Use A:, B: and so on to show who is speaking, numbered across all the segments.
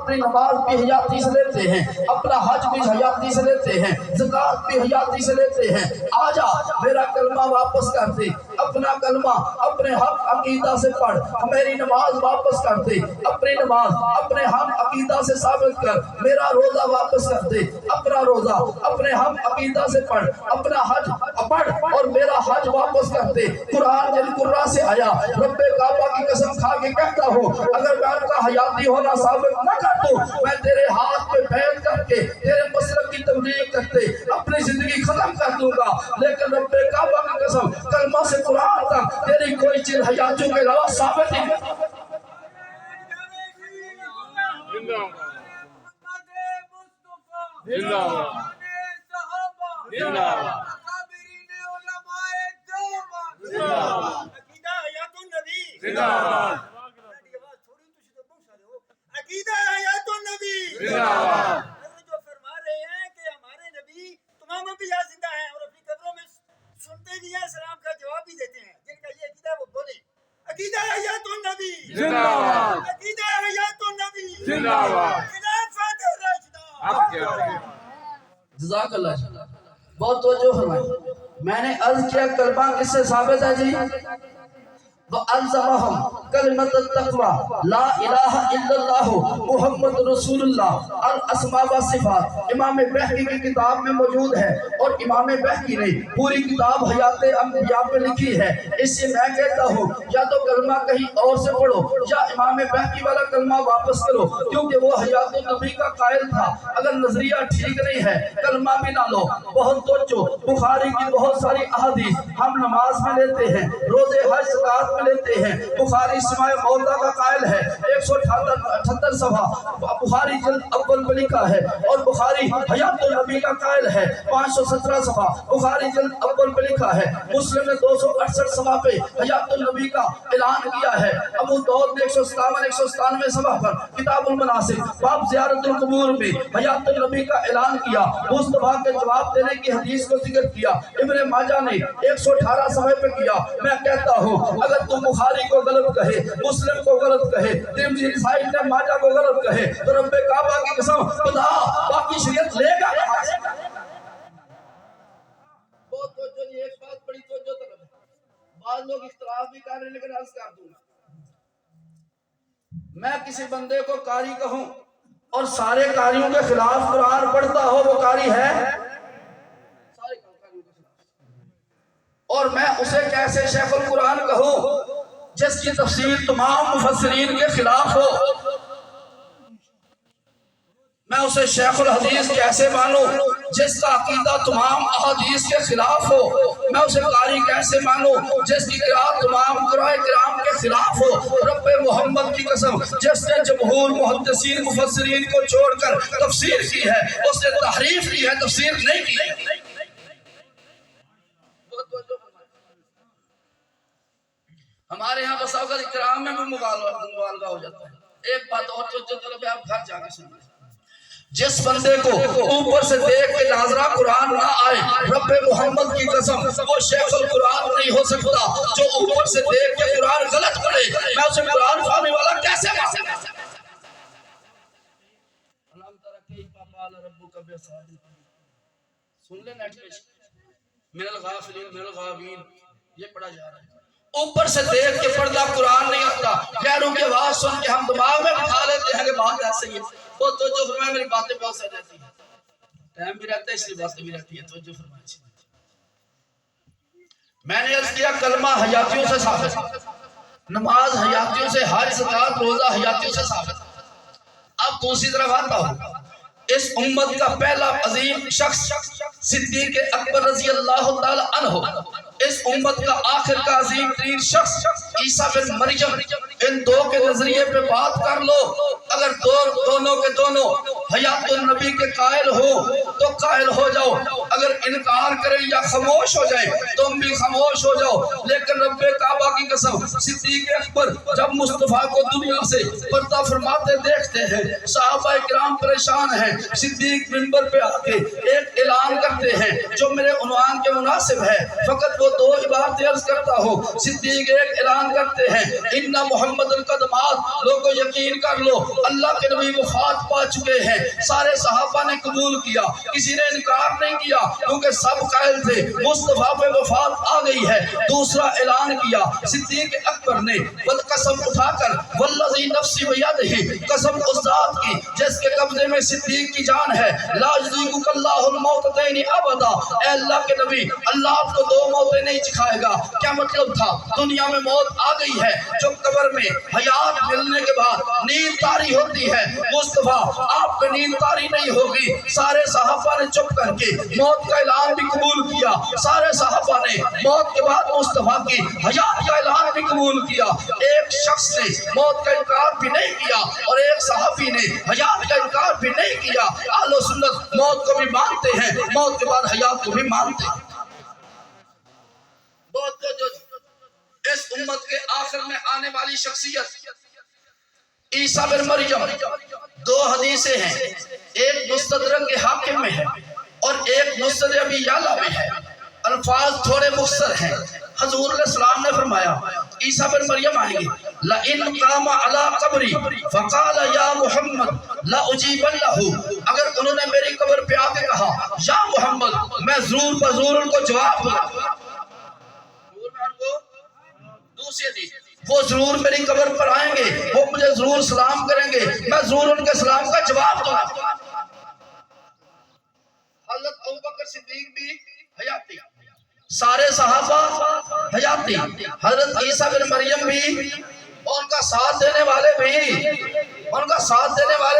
A: اپنی نماز بھی حیاتی سے لیتے ہیں، اپنا حج بھی حیاتی سے لیتے ہیں، زکوٰۃ بھی حیاتی سے لیتے ہیں، آجا میرا کلمہ واپس کر دے، اپنا کلمہ اپنے حق عقیدہ سے پڑھ، میری نماز واپس کر دے، اپنی نماز اپنے ہم عقیدہ سے ثابت کر، میرا روزہ واپس کر دے، اپنا روزہ اپنے ہم عقیدہ سے پڑھ، اپنا حج پڑھ اور میرا حج واپس کر دے۔ قرآن جل قرآن سے آیا، رب کعبہ کی قسم کھا کے کہتا ہوں اگر میں ان کا حیاتی ہونا ثابت نہ کر دوں، میں تیرے ہاتھ پہ بیعت کر کے تیرے مسلک کی تبلیغ کرتے اپنی زندگی ختم کر دوں گا، لیکن رب کعبہ کی قسم کلمہ سے قرآن تک تیری کوئی چیز حیاتیوں کے علاوہ ثابت نہیں ہے۔
B: عقیدہ حیات النبی جو فرما رہے ہیں کہ ہمارے نبی تمام انبیاء زندہ ہیں اور اپنی قبروں میں سنتے بھی ہیں، سلام کا جواب بھی دیتے ہیں، جن کا یہ عقیدہ ہے وہ بولے عقیدہ حیات النبی زندہ باد، عقیدہ حیات النبی زندہ باد، خلافت راشدہ۔
A: جزاک اللہ، بہت توجہ فرمائیں۔ میں نے عرض کیا کلمہ کس سے ثابت ہے جی؟ وَأَلْزَمَهُمْ كَلِمَةَ التَّقْوَى لا الہ الا اللہ محمد رسول اللہ الاسماء والصفات امام بہقی کی کتاب میں موجود ہے، اور امام بہقی نے پوری کتاب حیات انبیاء پہ لکھی ہے۔ اس سے میں کہتا ہوں یا تو کلمہ کہیں اور سے پڑھو یا امام بہقی والا کلمہ واپس کرو، کیونکہ وہ حیات النبی کا قائل تھا۔ اگر نظریہ ٹھیک نہیں ہے کلمہ بھی نہ لو۔ بہت توجہ، بخاری کی بہت ساری احادیث ہم نماز میں لیتے ہیں، روزے حج زکوٰۃ میں لیتے ہیں۔ بخاری سماع مولا کا قائل ہے، 178 صفحہ بخاری جلد اول میں لکھا ہے، اور بخاری حیات النبی کا قائل ہے 517 صفحہ بخاری جلد اول میں لکھا ہے۔ مسلم نے 268 صفحہ پہ حیات النبی کا اعلان کیا ہے۔ ابو داؤد نے 197 صفحہ پر کتاب المناسک باب زیارت القبور میں حیات النبی کا اعلان کیا، مصطفیٰ کے جواب دینے کی حدیث کو ذکر کیا۔ ابن ماجہ نے 118 صفحے پہ کیا۔ میں کہتا ہوں اگر تم بخاری کو غلط کہے، مسلم کو غلط کہے، ترمذی نسائی نے ماجہ کو غلط کہے، تو رب کعبہ کی قسم بتا باقی شریعت لے گا کہاں سے؟ بہت توجہ نہیں، ایک بات بڑی توجہ طلب ہے۔ بعض لوگ اختلاف بھی کر رہے ہیں لیکن عرض کر دوں گا، میں کسی بندے کو قاری کہوں اور سارے قاریوں کے خلاف قرآن پڑھتا ہو، وہ قاری ہے؟ اور میں اسے کیسے شیخ القرآن کہوں جس کی تفسیر تمام مفسرین کے خلاف ہو؟ میں اسے شیخ الحدیث کیسے مانوں جس کا عقیدہ تمام احادیث کے خلاف ہو؟ میں اسے قاری کیسے مانوں جس کی قرآت تمام قرآن کرام کے خلاف ہو؟ رب محمد کی قسم جس نے جمہور محدثین مفسرین کو چھوڑ کر تفسیر کی ہے اس نے تحریف کی ہے، تفسیر نہیں کی ہے۔ ہمارے ہاں بس اوقات اکرام میں بھی مبالغہ ہو جاتا ہے۔ ایک بات اور جو طلب ہے آپ گھر جا کے سنیں، جس بندے کو اوپر سے دیکھ کے ناظرہ قرآن نہ آئے، رب محمد کی قسم وہ شیخ القرآن نہیں ہو سکتا۔ جو اوپر سے دیکھ کے قرآن غلط پڑھے میں اسے قرآن فہمی والا کیسے مان سکتا؟ سن لیں نیٹ پیش، من الغافلین من الغاوین، یہ پڑھا جا رہا ہے۔ اوپر سے دیکھ کے پردہ قرآن نہیں آتا، غیروں کی آواز سن کے ہم دماغ میں بٹھا لیتے ہیں کہ بات ایسے ہی ہے۔ تو توجہ فرمائے، میری باتیں بہت سہ جاتی ہیں، ٹائم بھی رہتا ہے اس لیے باتیں بھی رہتی ہیں، توجہ فرمائے۔ میں نے عرض کیا کلمہ حیاتیوں سے ثابت، نماز حیاتیوں سے، حج زکوٰۃ روزہ حیاتیوں سے ثابت۔ اب دوسری طرف آتا ہوں، اس امت کا پہلا عظیم شخص صدیق اکبر رضی اللہ تعالی عنہ، اس امت کا آخر کا عظیم ترین شخص عیسیٰ بن مریم، ان دو کے نظریے پہ بات کر لو۔ اگر دونوں کے دونوں حیات النبی کے قائل ہو تو قائل ہو جاؤ، اگر انکار کریں یا خاموش ہو جائیں تم بھی خاموش ہو جاؤ، لیکن رب کعبہ کی قسم صدیق اکبر جب مصطفیٰ کو دنیا سے پردہ فرماتے دیکھتے ہیں صحابہ کرام پریشان ہیں، صدیق منبر پہ آ کے ایک اعلان کرتے ہیں جو میرے عنوان کے مناسب ہے، فقط وہ دو عبارتیں عرض کرتا ہوں۔ صدیق ایک اعلان کرتے ہیں ان محمد القدمات، لوگوں یقین کر لو اللہ کے نبی وفات پا چکے ہیں۔ سارے صحابہ نے قبول کیا، کسی نے انکار نہیں کیا کیونکہ سب قائل تھے مصطفیٰ پہ وفات آ گئی ہے۔ دوسرا اعلان کیا صدیق اکبر نے قسم اٹھا کر والذی نفسی بیدہ، قسم اس ذات کی جس کے قبضے میں صدیق کی جان ہے، لا یذیقک اللہ الموتتین ابدا، اے اللہ کے نبی اللہ آپ کو دو موتیں نہیں چکھائے گا۔ کیا مطلب تھا؟ دنیا میں موت آ گئی ہے، جو قبر میں حیات ملنے کے بعد نیند طاری ہوتی ہے، مصطفیٰ آپ کو نیند طاری نہیں ہوگی۔ سارے صحابہ نے چپ کر کے موت کا اعلان بھی قبول کیا، سارے صحابہ نے موت کے بعد مصطفیٰ کی حیات کا اعلان بھی قبول کیا۔ ایک شخص نے موت کا انکار بھی نہیں کیا اور ایک صحابی نے حیات کا انکار بھی نہیں کیا۔ اہل سنت موت کو بھی مانتے ہیں، موت کے بعد حیات کو بھی مانتے ہیں۔ بہت جو اس امت کے آخر میں آنے والی شخصیت عیسیٰ بن مریم، دو حدیثیں ہیں، ایک مستدرک کے حاکم میں ہے اور ایک مسند ابی یعلا میں ہے، الفاظ تھوڑے مختصر ہیں۔ حضور علیہ السلام نے فرمایا عیسیٰ بن مریم آئیں گے، لَإِنْ قَامَ عَلَىٰ قَبْرِي فَقَالَ يَا مُحَمَّدْ لَأُجِيبَنَّهُ، اگر انہوں نے میری قبر پہ آ کے کہا یا محمد، میں ضرور بضرور ان کو جواب دوں گا۔ دوسری حدیث، وہ ضرور میری قبر پر آئیں گے، وہ مجھے ضرور سلام کریں گے، میں ضرور ان کے سلام کا جواب دوں گا۔ حضرت ابوبکر صدیق بھی حیاتی، سارے صحابہ حیاتی، حضرت عیسیٰ بن مریم بھی، اور ان کا ساتھ دینے والے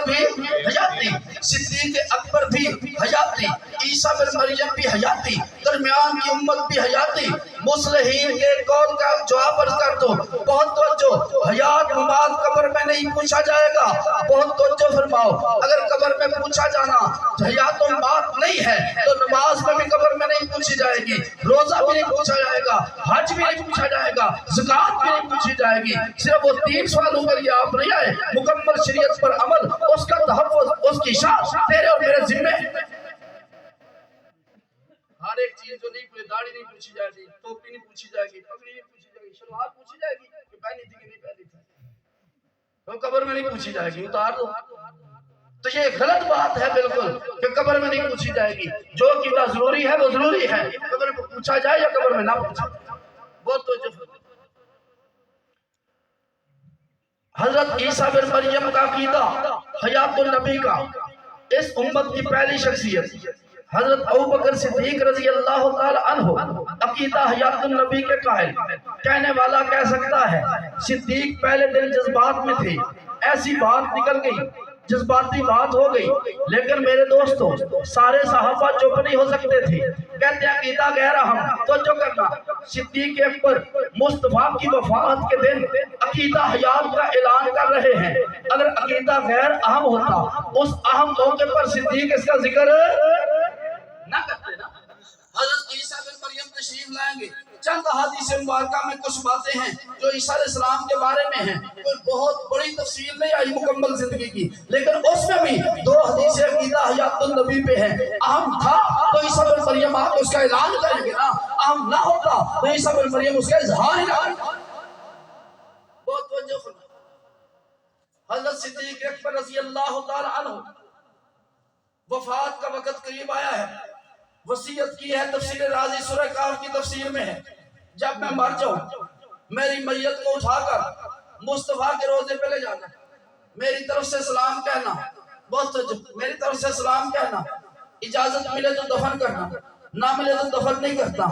A: بھی حیاتی، صدیق اکبر بھی حیاتی، عیسیٰ بن مریم بھی حیاتی، درمیان کی امت بھی حیاتی۔ مصلحین کے قول کا جواب عرض کر دو، بہت توجہ، حیات ممات قبر میں نہیں پوچھا جائے گا، بہت توجہ فرماؤ۔ اگر قبر میں پوچھا جانا حیات ممات نہیں ہے تو نماز میں بھی قبر میں نہیں پوچھی جائے گی، روزہ بھی نہیں پوچھا جائے گا، حج بھی نہیں پوچھا جائے گا، زکوٰۃ بھی نہیں پوچھی جائے گی۔ صرف وہ 3 سوالوں کے لیے آپ نہیں آئے، مکمل شریعت پر عمل، اس کا تحفظ، اس کی شان تیرے اور میرے ذمہ ہے۔ ہر ایک چیز جو نہیں پوچھی، داڑھی نہیں پوچھی جائے گی، ٹوپی نہیں پوچھی جائے گی، پگڑی نہیں پوچھی جائے گی، شلوار پوچھی جائے گی کہ پہنی تھی کہ نہیں پہنی تھی، تو قبر میں نہیں پوچھی جائے گی، اتار دو۔ تو یہ غلط بات ہے بالکل کہ قبر میں نہیں پوچھی جائے گی، جو قبلہ ضروری ہے وہ ضروری ہے، قبر میں پوچھا جائے یا قبر میں نہ پوچھا جائے۔ بہت توجہ۔ حضرت عیسیٰ بن مریم کا عقیدہ حیات النبی کا، اس امت کی پہلی شخصیت حضرت ابوبکر صدیق رضی اللہ تعالی عنہ، عقیدہ حیات النبی کے قائل۔ کہنے والا کہہ سکتا ہے صدیق پہلے دن جذبات میں تھے، ایسی بات نکل گئی، جذباتی بات ہو گئی، لیکن میرے دوستوں سارے صحابہ چپ نہیں ہو سکتے تھے، کہتے ہیں عقیدہ غیر اہم۔ توجہ کرنا، صدیق اکبر مصطفیٰ کی وفات کے دن عقیدہ حیات کا اعلان کر رہے ہیں۔ اگر عقیدہ غیر اہم ہوتا اس اہم موقع پر صدیق اس کا ذکر نہ کرتے نا۔ حضرت عیسیٰ بن مریم تشریف لائیں گے، چند احادیث مبارکہ میں کچھ باتیں ہیں جو عیسیٰ علیہ السلام کے بارے میں ہیں، کوئی بہت بڑی تفصیل نہیں آئی مکمل زندگی کی، لیکن اس میں بھی 2 حدیث عقیدہ حیات النبی پہ ہیں۔ اہم تھا تو عیسیٰ بن مریم آپ اس کا اعلان کریں گے نا، اہم نہ ہوتا تو عیسیٰ بن مریم اس کا اظہار ہی نہ کریں۔ بہت توجہ فرمائیں۔ حضرت صدیق اکبر رضی اللہ تعالی عنہ، وفات کا وقت قریب آیا ہے، وصیت کی ہے، تفسیر رازی سورہ کاف کی تفسیر میں ہے، جب میں مر جاؤں میری میت کو اٹھا کر مصطفیٰ کے روضے پہ لے جانا، میری طرف سے سلام کہنا، میری طرف سے سلام کہنا، اجازت ملے تو دفن کرنا، نہ ملے تو دفن نہیں کرتا۔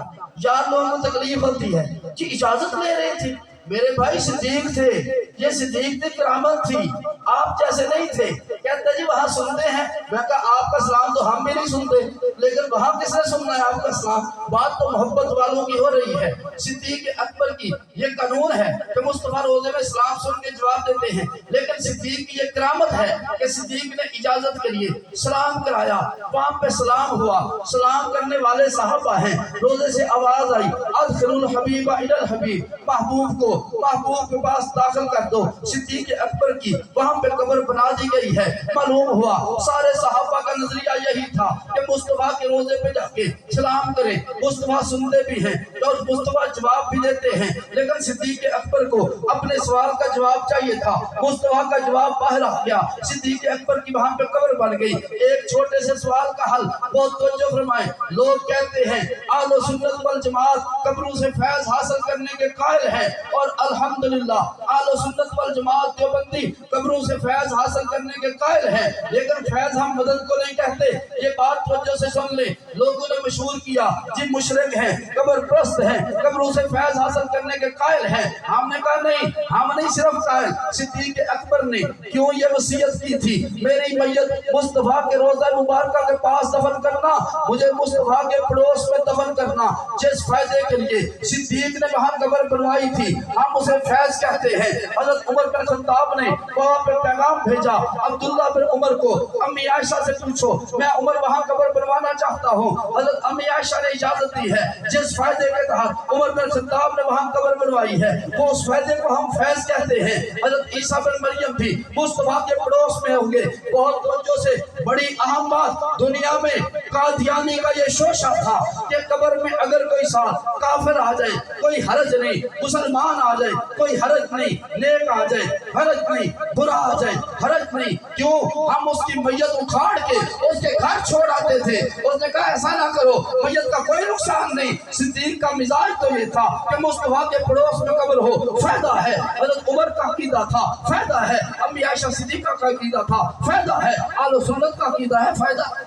A: یار لوگوں کو تکلیف ہوتی ہے کہ اجازت لے رہے تھے، میرے بھائی صدیق تھے، یہ صدیق کی کرامت تھی، آپ جیسے نہیں تھے۔ کہتے کہتے ہیں جی وہاں سنتے ہیں. میں کہا آپ کا سلام تو ہم بھی نہیں سنتے, لیکن وہاں کس نے سننا ہے آپ کا سلام؟ بات تو محبت والوں کی ہو رہی ہے. صدیق اکبر کی یہ قانون ہے کہ مصطفیٰ روزے میں سلام سن کے جواب دیتے ہیں, لیکن صدیق کی یہ کرامت ہے کہ صدیق نے اجازت کے لیے سلام کرایا, وہاں پہ سلام ہوا. سلام کرنے والے صحابہ ہیں. روزے سے آواز آئی, ادخل الحبیب الی الحبیب, محبوب کو محبوب کے پاس داخل کر دو. صدیق اکبر کی وہاں پہ قبر بنا دی گئی ہے. معلوم ہوا سارے صحابہ کا نظریہ یہی تھا کہ مصطفیٰ کے روزے پہ جا کے سلام کریں. مصطفیٰ سنتے بھی ہیں اور مصطفیٰ جواب بھی دیتے ہیں, لیکن صدیق اکبر کو اپنے سوال کا جواب چاہیے تھا. مصطفیٰ کا جواب باہر آ گیا. صدیق اکبر کی وہاں پہ قبر بن گئی. ایک چھوٹے سے سوال کا حل بہت توجہ فرمائیں. لوگ کہتے ہیں اہل سنت والجماعت قبروں سے فیض حاصل کرنے کے قائل ہیں, اور الحمدللہ اہل سنت والجماعت دیوبندی قبروں سے فیض حاصل کرنے کے قائل ہیں, لیکن فیض ہم مدد کو نہیں کہتے. یہ بات توجہ سے سن لیں. لوگوں نے مشہور کیا جی مشرک ہیں, قبر پرست ہیں, قبروں سے فیض حاصل کرنے کے قائل ہیں. ہم نے کہا نہیں, ہم نہیں صرف قائل. صدیق اکبر نے کیوں یہ وصیت کی تھی, میری میت مصطفیٰ کے روضہ مبارکہ کے پاس دفن کرنا, مجھے مصطفیٰ کے پڑوس میں دفن کرنا. جس فائدے کے لیے صدیق نے وہاں قبر بنوائی تھی ہم اسے فیض کہتے ہیں. حضرت عمر بن خطاب نے وہاں پہ پیغام بھیجا عبداللہ بن عمر کو, امی عائشہ سے پوچھو, میں عمر وہاں قبر بنوانا چاہتا ہوں. حضرت امی عائشہ نے اجازت دی ہے. جس فائدے کے تحت عمر بن خطاب نے وہاں قبر بنوائی ہے وہ اس فائدے کو ہم فیض کہتے ہیں. حضرت عیسیٰ بن مریم بھی مصطفیٰ کے پڑوس میں ہوں گے. بہت توجہ سے, بڑی اہم بات, دنیا میں قادیانی کا یہ شوشہ تھا کہ قبر میں اگر کوئی ساتھ کافر آ جائے کوئی حرج نہیں, مسلمان آ جائے کوئی حرج نہیں, نیک آ جائے حرج نہیں, برا آ جائے حرج نہیں. کیوں؟ ہم اس کی میت اکھاڑ کے اس کے گھر چھوڑ آتے تھے. اس نے کہا ایسا نہ کرو, میت کا کوئی نقصان نہیں. صدیق کا مزاج تو یہ تھا کہ مصطفیٰ کے پڑوس میں قبر ہو, فائدہ ہے. حضرت عمر کا عقیدہ تھا, فائدہ ہے. امی عائشہ صدیقہ کا عقیدہ تھا, فائدہ ہے. اہل سنت کا عقیدہ ہے, فائدہ ہے.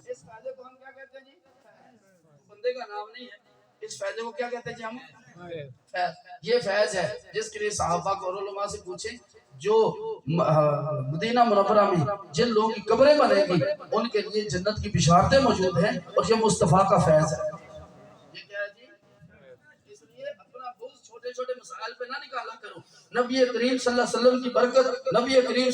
A: اس فائدے کو ہم کیا کہتے ہیں جی؟ بندے کا نام نہیں ہے. اس فائدے کو کیا کہتے ہیں جی ہم؟ فیض. یہ فیض ہے جس کے لیے صحابہ کو اور علماء سے پوچھیں, جو مدینہ منورہ میں جن لوگوں کی قبریں بنے گی ان کے لیے جنت کی بشارتیں موجود ہیں, اور یہ مصطفیٰ کا فیض ہے. یہ کیا ہے جی؟ اس لیے اپنا بوجھ چھوٹے چھوٹے مسائل پہ نہ نکالا کرو. نبی کریم صلی اللہ علیہ وسلم کی برکت, نبی کریم